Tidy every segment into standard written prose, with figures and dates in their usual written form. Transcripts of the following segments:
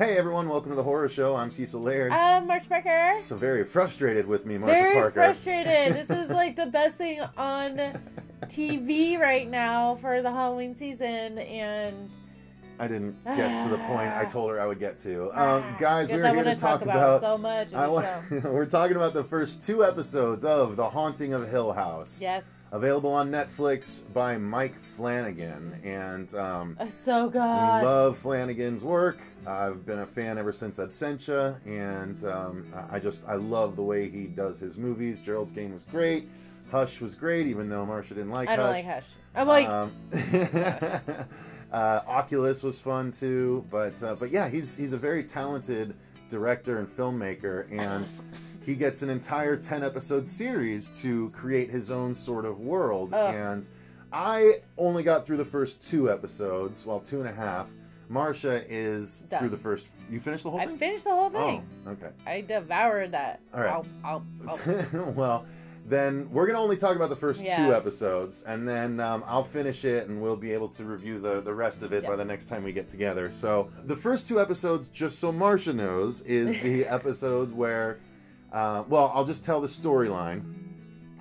Hey everyone, welcome to the horror show. I'm Cecil Laird. Marcia Parker. So very frustrated with me, Marcia Very Parker. frustrated. This is like the best thing on TV right now for the Halloween season, and I didn't get to the point I told her I would get to. Guys, because we're I here to want talk about so much of the show. We're talking about the first 2 episodes of The Haunting of Hill House. Yes. Available on Netflix by Mike Flanagan. And so good. Love Flanagan's work. I've been a fan ever since Absentia, and I love the way he does his movies. Gerald's Game was great. Hush was great, even though Marcia didn't like Hush. I don't like Hush. I'm like... Oculus was fun too, but yeah, he's a very talented director and filmmaker, and he gets an entire 10-episode series to create his own sort of world. And I only got through the first 2 episodes, well, 2.5. Marcia is done. Through the first. You finished the whole thing? I finished the whole thing. Oh, okay. I devoured that. All right. I'll... Well, then we're going to only talk about the first 2 episodes, and then I'll finish it, and we'll be able to review the rest of it by the next time we get together. So the first 2 episodes, just so Marcia knows, is the episode where, well, I'll just tell the storyline.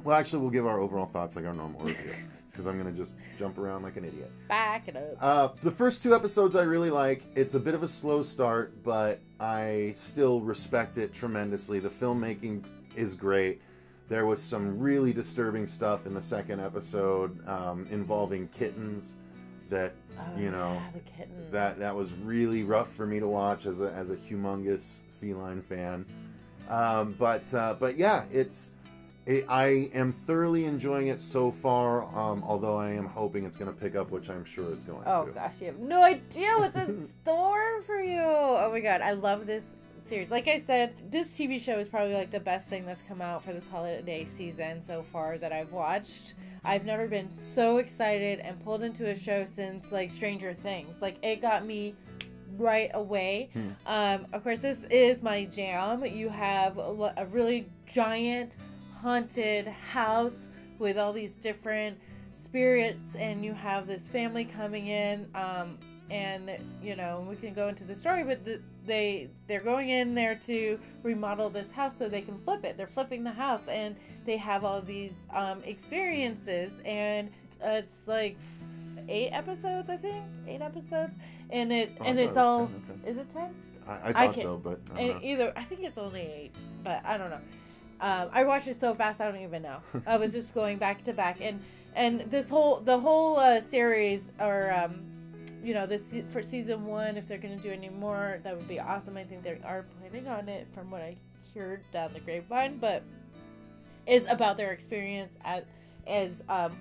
Well, actually, we'll give our overall thoughts like our normal review, because I'm going to just jump around like an idiot. Back it up. The first 2 episodes I really like. It's a bit of a slow start, but I still respect it tremendously. The filmmaking is great. There was some really disturbing stuff in the second episode involving kittens that, the kittens. that was really rough for me to watch as a humongous feline fan. But yeah, I am thoroughly enjoying it so far, although I am hoping it's going to pick up, which I'm sure it's going to. Oh gosh, you have no idea what's in store for you. Oh my god, I love this series. Like I said, this TV show is probably like the best thing that's come out for this holiday season so far that I've watched. I've never been so excited and pulled into a show since like Stranger Things. Like it got me right away. Of course, this is my jam. You have a really giant haunted house with all these different spirits, and you have this family coming in, and we can go into the story, but they're going in there to remodel this house so they can flip it. They're flipping the house, and they have all these experiences, and it's like 8 episodes, I think, 8 episodes, and it's all 10, okay. Is it 10? I thought so, but I think it's only 8, but I don't know. I watched it so fast I don't even know. I was just going back to back, and the whole series, or for season 1, if they're going to do any more, that would be awesome. I think they are planning on it from what I heard down the grapevine, but is about their experience as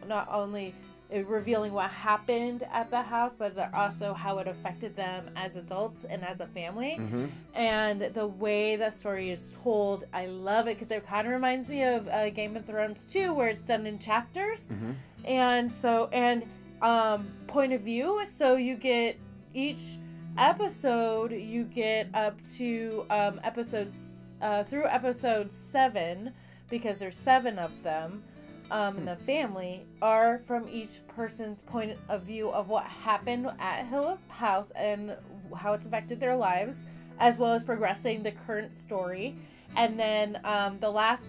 not only revealing what happened at the house, but also how it affected them as adults and as a family. And the way the story is told, I love it, because it kind of reminds me of Game of Thrones too, where it's done in chapters. And point of view, so you get each episode, you get up to episodes through episode 7, because there's 7 of them. And the family are from each person's point of view of what happened at Hill House and how it's affected their lives, as well as progressing the current story. And then the last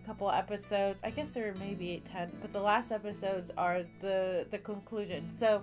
couple episodes, I guess there may be 10, but the last episodes are the conclusion. So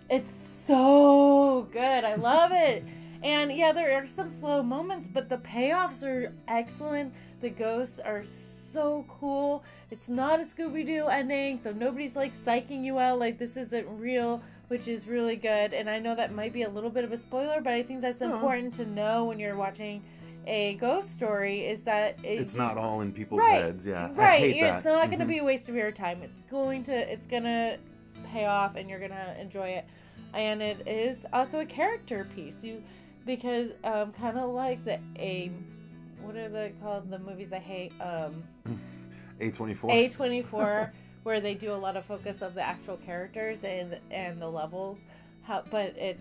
it's so good. I love it. And yeah, there are some slow moments, but the payoffs are excellent. The ghosts are so cool. It's not a Scooby-Doo ending, so nobody's like psyching you out like this isn't real, which is really good. And I know that might be a little bit of a spoiler, but I think that's important to know when you're watching a ghost story, is that it's not all in people's heads. Right. I hate that. It's not going to be a waste of your time. It's gonna pay off, and you're gonna enjoy it. And it is also a character piece. Because kind of like what are they called? The movies I hate. A24. A24, where they do a lot of focus of the actual characters and the levels. But it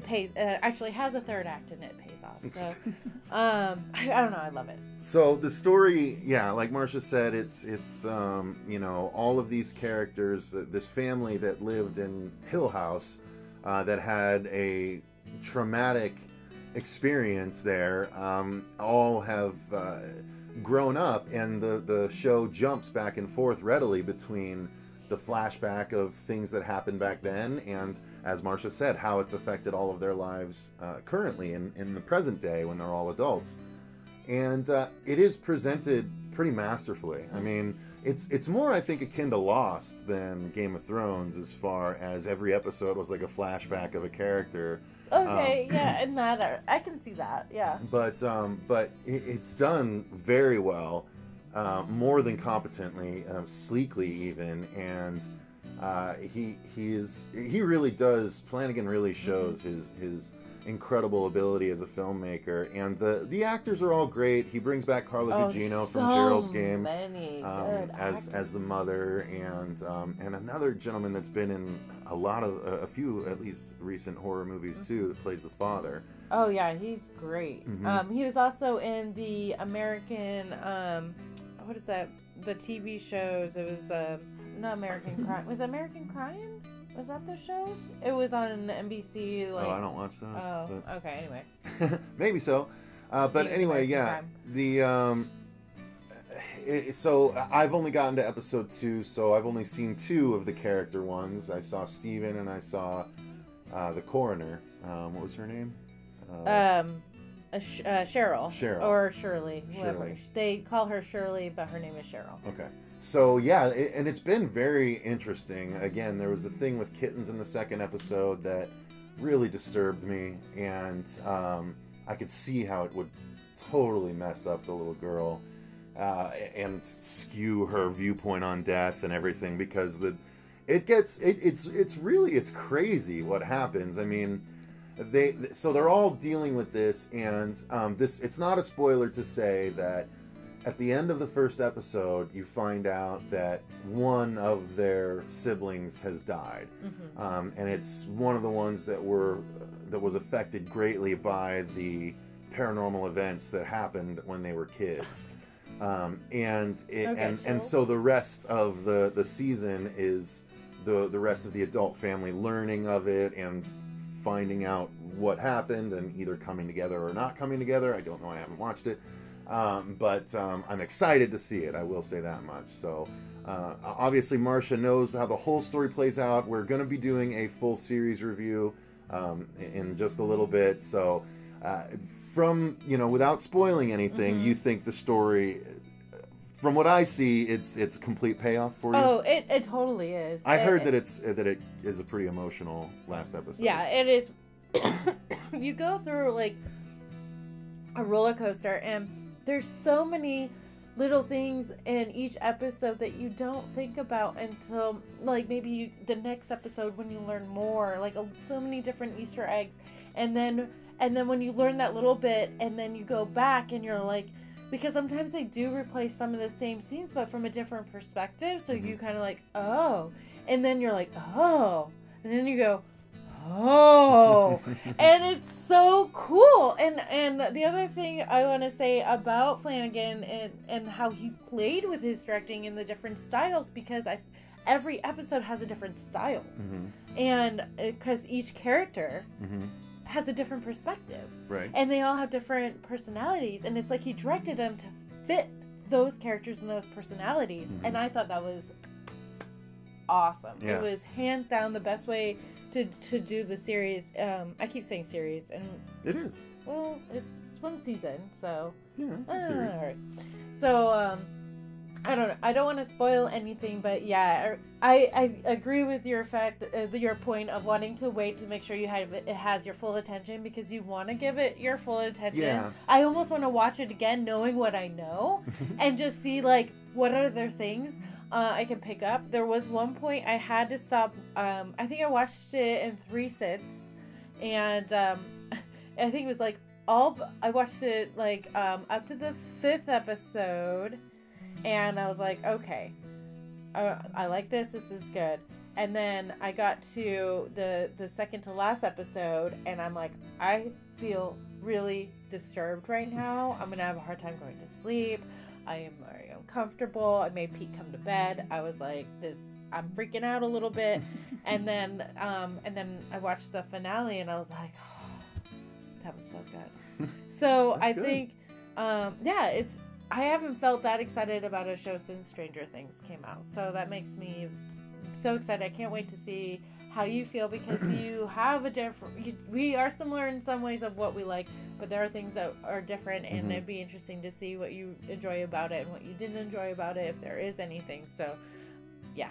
pays. Actually has a third act, and it pays off. So I don't know. I love it. So the story, yeah, like Marcia said, it's all of these characters, this family that lived in Hill House, that had a traumatic experience there, all have grown up, and the show jumps back and forth readily between the flashback of things that happened back then and, as Marcia said, how it's affected all of their lives currently in the present day when they're all adults. And it is presented pretty masterfully. I mean, it's more, I think, akin to Lost than Game of Thrones, as far as every episode was like a flashback of a character. Okay, yeah, and that I can see that, yeah. But it's done very well, more than competently, sleekly even, and he really does. Flanagan really shows his incredible ability as a filmmaker, and the actors are all great. He brings back Carla Gugino from Gerald's Game as the mother, and another gentleman that's been in a few at least recent horror movies too, that plays the father. Oh yeah, he's great. He was also in the American what is that? The TV shows. It was not American Crime. Was it American Crime? Was that the show? It was on NBC. Like, I don't watch those. Oh, but... okay. Anyway, maybe so. But anyway, yeah. So I've only gotten to episode 2, so I've only seen 2 of the character ones. I saw Steven and I saw the coroner. What was her name? Cheryl. Cheryl. Or Shirley. Whoever. They call her Shirley, but her name is Cheryl. Okay. So, yeah, and it's been very interesting. Again, there was a thing with kittens in the second episode that really disturbed me, and I could see how it would totally mess up the little girl and skew her viewpoint on death and everything, because it's crazy what happens. I mean, they're all dealing with this, and it's not a spoiler to say that at the end of the first episode, you find out that one of their siblings has died, and it's one of the ones that was affected greatly by the paranormal events that happened when they were kids, and so the rest of the season is the rest of the adult family learning of it and finding out what happened and either coming together or not coming together. I don't know. I haven't watched it. But I'm excited to see it. I will say that much. So, obviously Marcia knows how the whole story plays out. We're going to be doing a full series review, in just a little bit. So, without spoiling anything, you think the story, from what I see, it's a complete payoff for you? Oh, it totally is. I heard that it is a pretty emotional last episode. Yeah, it is. You go through like a roller coaster, and there's so many little things in each episode that you don't think about until like maybe the next episode when you learn more, like so many different Easter eggs, and then when you learn that little bit and then you go back and you're like, because sometimes they do replay some of the same scenes but from a different perspective, so you kind of like, oh, and then you're like, oh, and then you go, oh, and it's so cool. And the other thing I want to say about Flanagan and how he played with his directing in the different styles, because every episode has a different style, and because each character has a different perspective, right? And they all have different personalities, and it's like he directed them to fit those characters and those personalities, and I thought that was awesome. Yeah. It was hands down the best way to do the series. I keep saying series, and it is. Well, it's one season, so yeah, it's a series. All right. So I don't know. I don't want to spoil anything, but yeah, I agree with your point of wanting to wait to make sure it has your full attention, because you want to give it your full attention. Yeah. I almost want to watch it again, knowing what I know, and just see like what other things I can pick up. There was one point I had to stop. I think I watched it in 3 sits, and I think it was like I watched it like up to the 5th episode, and I was like, okay, I like this. This is good. And then I got to the second to last episode, and I'm like, I feel really disturbed right now. I'm gonna have a hard time going to sleep. I am very uncomfortable. I made Pete come to bed. I was like, I'm freaking out a little bit. And then I watched the finale, and I was like, oh, That was so good. So I good. think, I haven't felt that excited about a show since Stranger Things came out. So that makes me so excited. I can't wait to see how you feel, because you have we are similar in some ways of what we like, but there are things that are different, and it'd be interesting to see what you enjoy about it and what you didn't enjoy about it, if there is anything. So, yeah.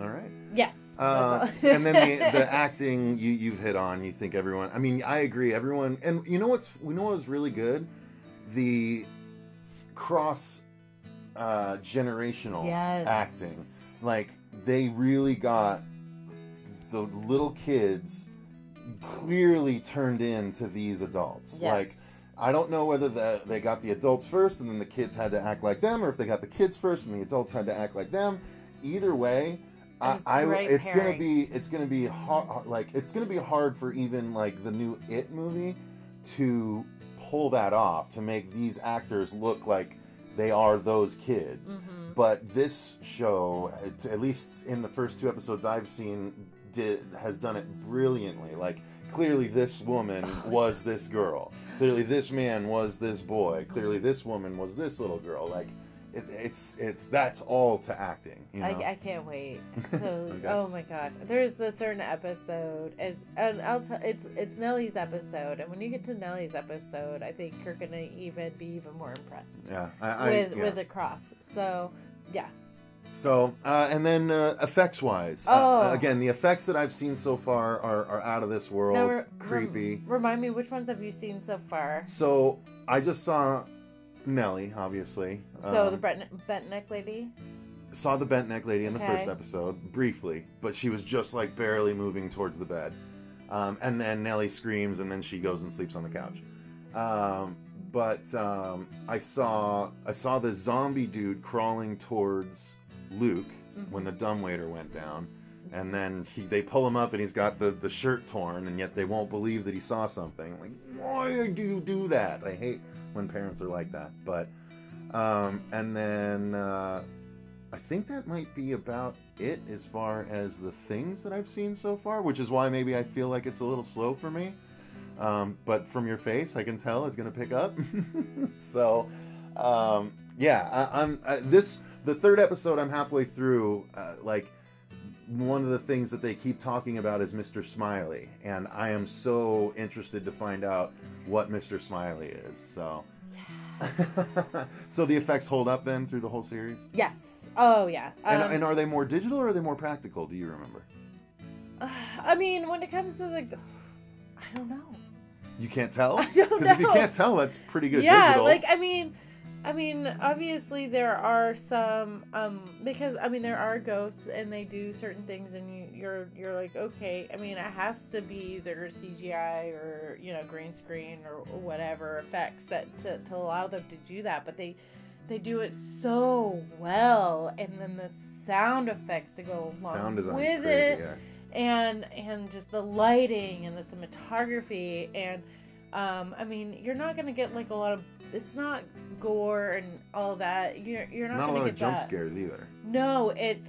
All right. Yes. And then the acting you've hit on. You think everyone? I mean, I agree. Everyone, and you know what was really good? The cross generational acting. Like, they really got the little kids clearly turned into these adults. Yes. Like, I don't know whether they got the adults first and then the kids had to act like them, or if they got the kids first and the adults had to act like them. Either way, it's gonna be hard. Like, it's gonna be hard for even like the new It movie to pull that off, to make these actors look like they are those kids. But this show, at least in the first 2 episodes I've seen, has done it brilliantly. Like, clearly this woman was this girl. Clearly this man was this boy. Clearly this woman was this little girl. Like, that's all to acting. You know? I can't wait. So, Okay. Oh my gosh, there's a certain episode, and it's Nellie's episode, and when you get to Nellie's episode, I think you're gonna be even more impressed. Yeah, with the cross. So, yeah. So, and then effects-wise, again, the effects that I've seen so far are out of this world. Now, creepy. Remind me, which ones have you seen so far? So, I just saw Nellie, obviously. So, the bent neck lady? Saw the bent neck lady in the first episode, briefly, but she was just like barely moving towards the bed. And then Nellie screams, and then she goes and sleeps on the couch. But I saw the zombie dude crawling towards Luke when the dumbwaiter went down, and then they pull him up and he's got the shirt torn, and yet they won't believe that he saw something. Like, why do you do that? I hate when parents are like that. But and then I think that might be about it as far as the things that I've seen so far, which is why maybe I feel like it's a little slow for me. But from your face, I can tell it's going to pick up. So, the third episode, I'm halfway through. Like, one of the things that they keep talking about is Mr. Smiley, and I am so interested to find out what Mr. Smiley is. So, so the effects hold up then through the whole series? Yes. Oh yeah. And are they more digital or are they more practical? Do you remember? I mean, when it comes to I don't know. You can't tell? I don't know. Because if you can't tell, that's pretty good digital. Yeah, like, I mean, obviously there are some, because, I mean, there are ghosts and they do certain things and you're like, okay, I mean, it has to be either CGI or, green screen or whatever effects to allow them to do that, but they do it so well, and then the sound effects to go along with crazy, it. Yeah. And just the lighting and the cinematography and I mean, you're not gonna get like a lot of, it's not gore and all that. You're not a gonna lot get of jump that. scares either. No, it's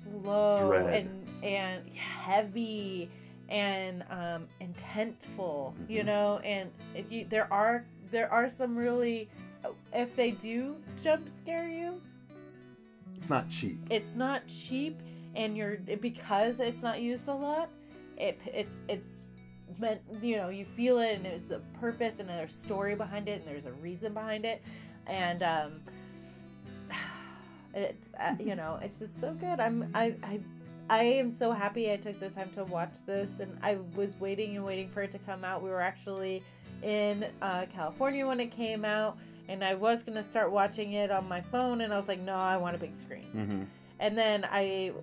slow Dread. and heavy and intentful, and there are some really, if they do jump scare you, it's not cheap. It's not cheap. And because it's not used a lot, it's meant, you feel it, and it's a purpose, and there's a story behind it, and there's a reason behind it, and it's it's just so good. I am so happy I took the time to watch this, and I was waiting for it to come out. We were actually in California when it came out, and I was gonna start watching it on my phone, and I was like, no, I want a big screen. Mm-hmm. And then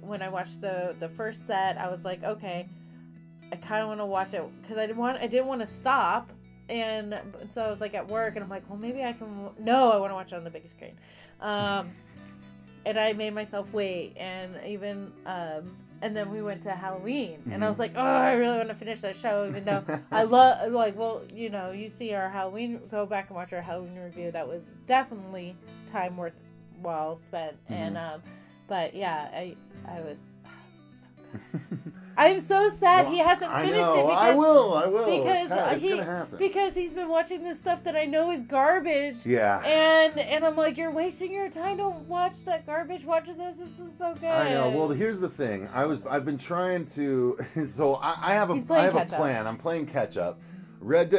when I watched the first set, I was like, okay, I kind of want to watch it because I didn't want to stop, and so I was like at work, and I'm like, well, maybe I can. No, I want to watch it on the big screen, and I made myself wait, and even and then we went to Halloween, and I was like, oh, I really want to finish that show, even though I love, like, well, you see our Halloween, go back and watch our Halloween review. That was definitely time worthwhile spent, and. But yeah, I was so good. I'm so sad he hasn't finished it. Because, I will. Because it's gonna happen. Because he's been watching this stuff that I know is garbage. Yeah. And I'm like, you're wasting your time to watch that garbage. Watch this. This is so good. I know. Well, here's the thing. I've been trying to. So I have a plan. I'm playing catch up.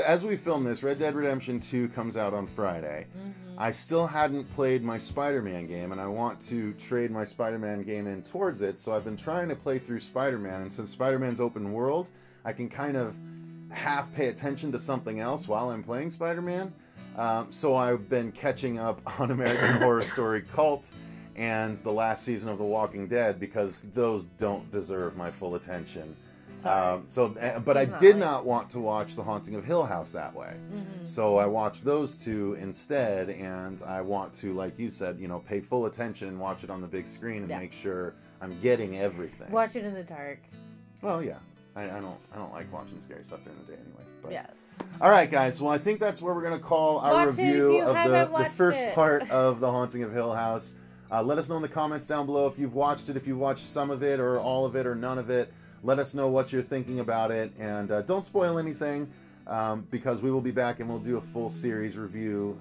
As we film this, Red Dead Redemption 2 comes out on Friday. Mm-hmm. I still hadn't played my Spider-Man game, and I want to trade my Spider-Man game in towards it, so I've been trying to play through Spider-Man, and since Spider-Man's open world, I can kind of half pay attention to something else while I'm playing Spider-Man. So I've been catching up on American Horror Story Cult and the last season of The Walking Dead, because those don't deserve my full attention. But I did not want to watch The Haunting of Hill House that way. Mm-hmm. So I watched those two instead, and I want to, like you said, pay full attention and watch it on the big screen and make sure I'm getting everything. Watch it in the dark. Well, yeah. I don't like watching scary stuff during the day anyway. But. Yeah. All right, guys. Well, I think that's where we're going to call our review of the first part of The Haunting of Hill House. Let us know in the comments down below if you've watched it, if you've watched some of it or all of it or none of it. Let us know what you're thinking about it, and don't spoil anything, because we will be back and we'll do a full series review,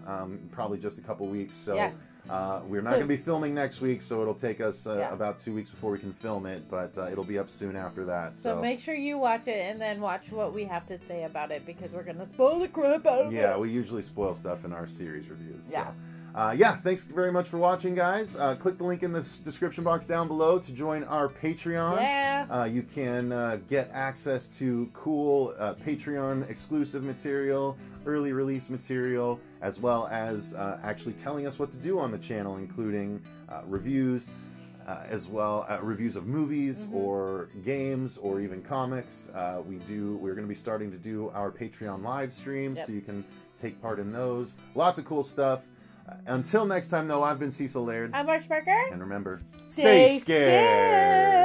probably just a couple weeks. So yes. We're not going to be filming next week, so it'll take us about 2 weeks before we can film it, but it'll be up soon after that. So make sure you watch it and then watch what we have to say about it, because we're going to spoil the crap out of it. Yeah, we usually spoil stuff in our series reviews. Yeah. So. Thanks very much for watching, guys. Click the link in the description box down below to join our Patreon. Yeah. You can get access to cool Patreon exclusive material, early release material, as well as actually telling us what to do on the channel, including reviews, as well reviews of movies or games or even comics. We're going to be starting to do our Patreon live streams, so you can take part in those. Lots of cool stuff. Until next time, though, I've been Cecil Laird. I'm Marcia Parker. And remember, stay scared.